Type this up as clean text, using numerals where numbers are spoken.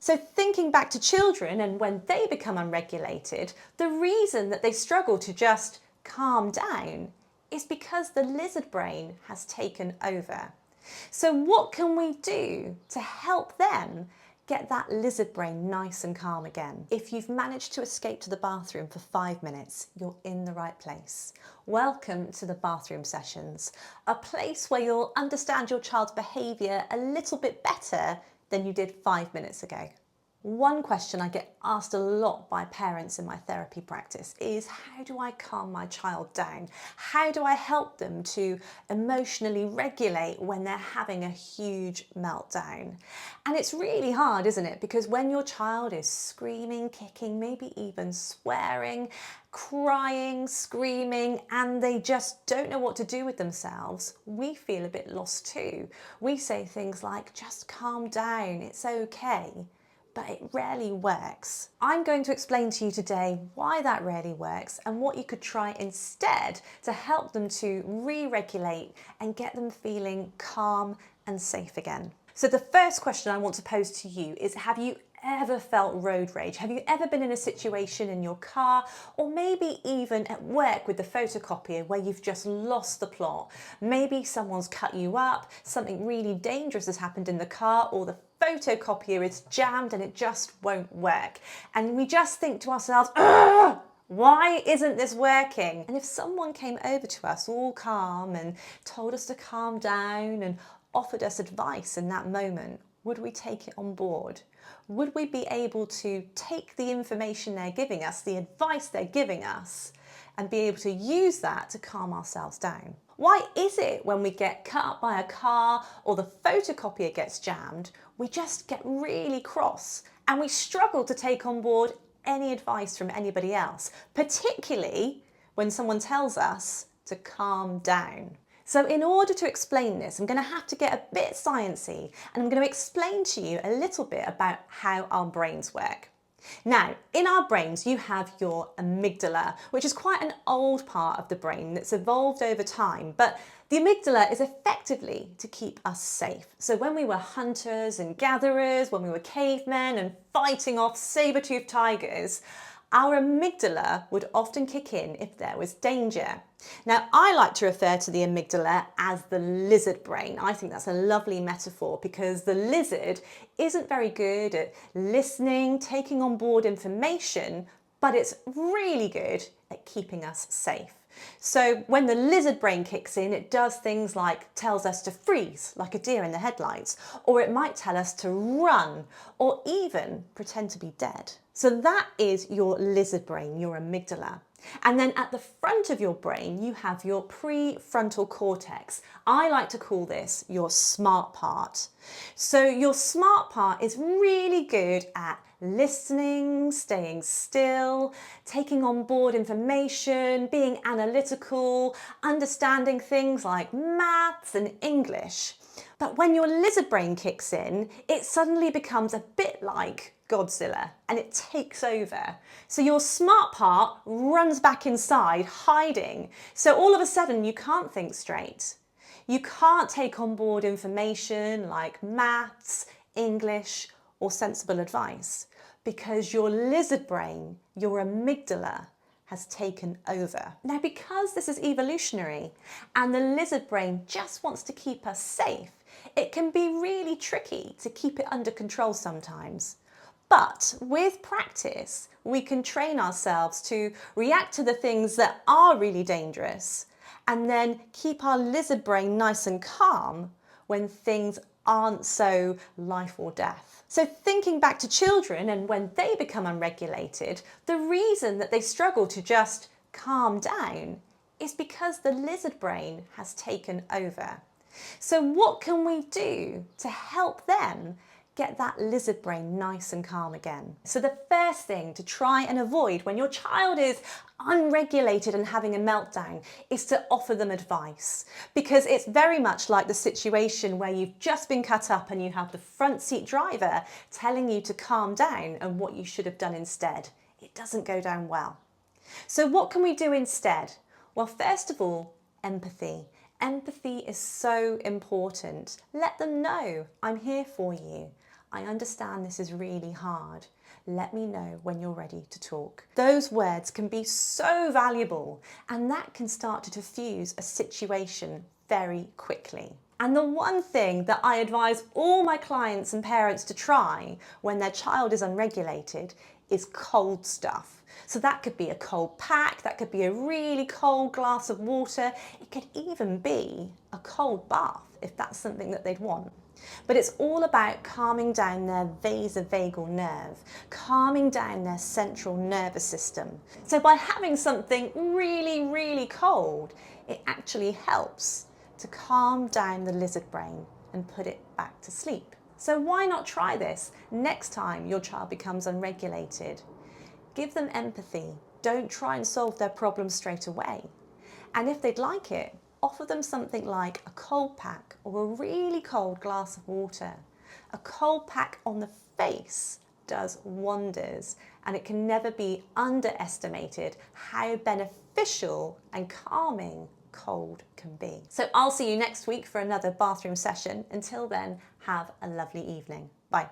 So thinking back to children and when they become unregulated, the reason that they struggle to just calm down is because the lizard brain has taken over. So what can we do to help them get that lizard brain nice and calm again? If you've managed to escape to the bathroom for 5 minutes, you're in the right place. Welcome to the bathroom sessions, a place where you'll understand your child's behaviour a little bit better than you did 5 minutes ago. One question I get asked a lot by parents in my therapy practice is, how do I calm my child down? How do I help them to emotionally regulate when they're having a huge meltdown? And it's really hard, isn't it? Because when your child is screaming, kicking, maybe even swearing, crying, screaming, and they just don't know what to do with themselves, we feel a bit lost too. We say things like, just calm down, it's okay. But it rarely works. I'm going to explain to you today why that rarely works and what you could try instead to help them to re-regulate and get them feeling calm and safe again. So the first question I want to pose to you is, have you ever felt road rage? Have you ever been in a situation in your car or maybe even at work with the photocopier where you've just lost the plot? Maybe someone's cut you up, something really dangerous has happened in the car, or the photocopier is jammed and it just won't work. And we just think to ourselves, ugh! Why isn't this working? And if someone came over to us all calm and told us to calm down and offered us advice in that moment, would we take it on board? Would we be able to take the information they're giving us, the advice they're giving us, and be able to use that to calm ourselves down? Why is it when we get cut up by a car or the photocopier gets jammed, we just get really cross and we struggle to take on board any advice from anybody else, particularly when someone tells us to calm down? So in order to explain this, I'm going to have to get a bit sciencey, and I'm going to explain to you a little bit about how our brains work. Now, in our brains, you have your amygdala, which is quite an old part of the brain that's evolved over time, but the amygdala is effectively to keep us safe. So when we were hunters and gatherers, when we were cavemen and fighting off saber-toothed tigers, our amygdala would often kick in if there was danger. Now, I like to refer to the amygdala as the lizard brain. I think that's a lovely metaphor because the lizard isn't very good at listening, taking on board information, but it's really good at keeping us safe. So when the lizard brain kicks in, it does things like tells us to freeze, like a deer in the headlights, or it might tell us to run, or even pretend to be dead. So that is your lizard brain, your amygdala. And then at the front of your brain, you have your prefrontal cortex. I like to call this your smart part. So your smart part is really good at listening, staying still, taking on board information, being analytical, understanding things like maths and English. But when your lizard brain kicks in, it suddenly becomes a bit like Godzilla and it takes over. So your smart part runs back inside, hiding. So all of a sudden you can't think straight. You can't take on board information like maths, English, or sensible advice because your lizard brain, your amygdala, has taken over. Now, because this is evolutionary and the lizard brain just wants to keep us safe, it can be really tricky to keep it under control sometimes. But with practice, we can train ourselves to react to the things that are really dangerous and then keep our lizard brain nice and calm when things aren't so life or death. So thinking back to children and when they become unregulated, the reason that they struggle to just calm down is because the lizard brain has taken over. So what can we do to help them get that lizard brain nice and calm again? So the first thing to try and avoid when your child is unregulated and having a meltdown is to offer them advice, because it's very much like the situation where you've just been cut up and you have the front seat driver telling you to calm down and what you should have done instead. It doesn't go down well. So what can we do instead? Well, first of all, empathy. Empathy is so important. Let them know, I'm here for you. I understand this is really hard. Let me know when you're ready to talk. Those words can be so valuable, and that can start to diffuse a situation very quickly. And the one thing that I advise all my clients and parents to try when their child is unregulated is cold stuff. So that could be a cold pack, that could be a really cold glass of water, it could even be a cold bath if that's something that they'd want. But it's all about calming down their vasovagal nerve, calming down their central nervous system. So by having something really, really cold, it actually helps to calm down the lizard brain and put it back to sleep. So why not try this next time your child becomes unregulated? Give them empathy. Don't try and solve their problem straight away. And if they'd like it, offer them something like a cold pack or a really cold glass of water. A cold pack on the face does wonders, and it can never be underestimated how beneficial and calming cold can be. So I'll see you next week for another bathroom session. Until then, have a lovely evening. Bye.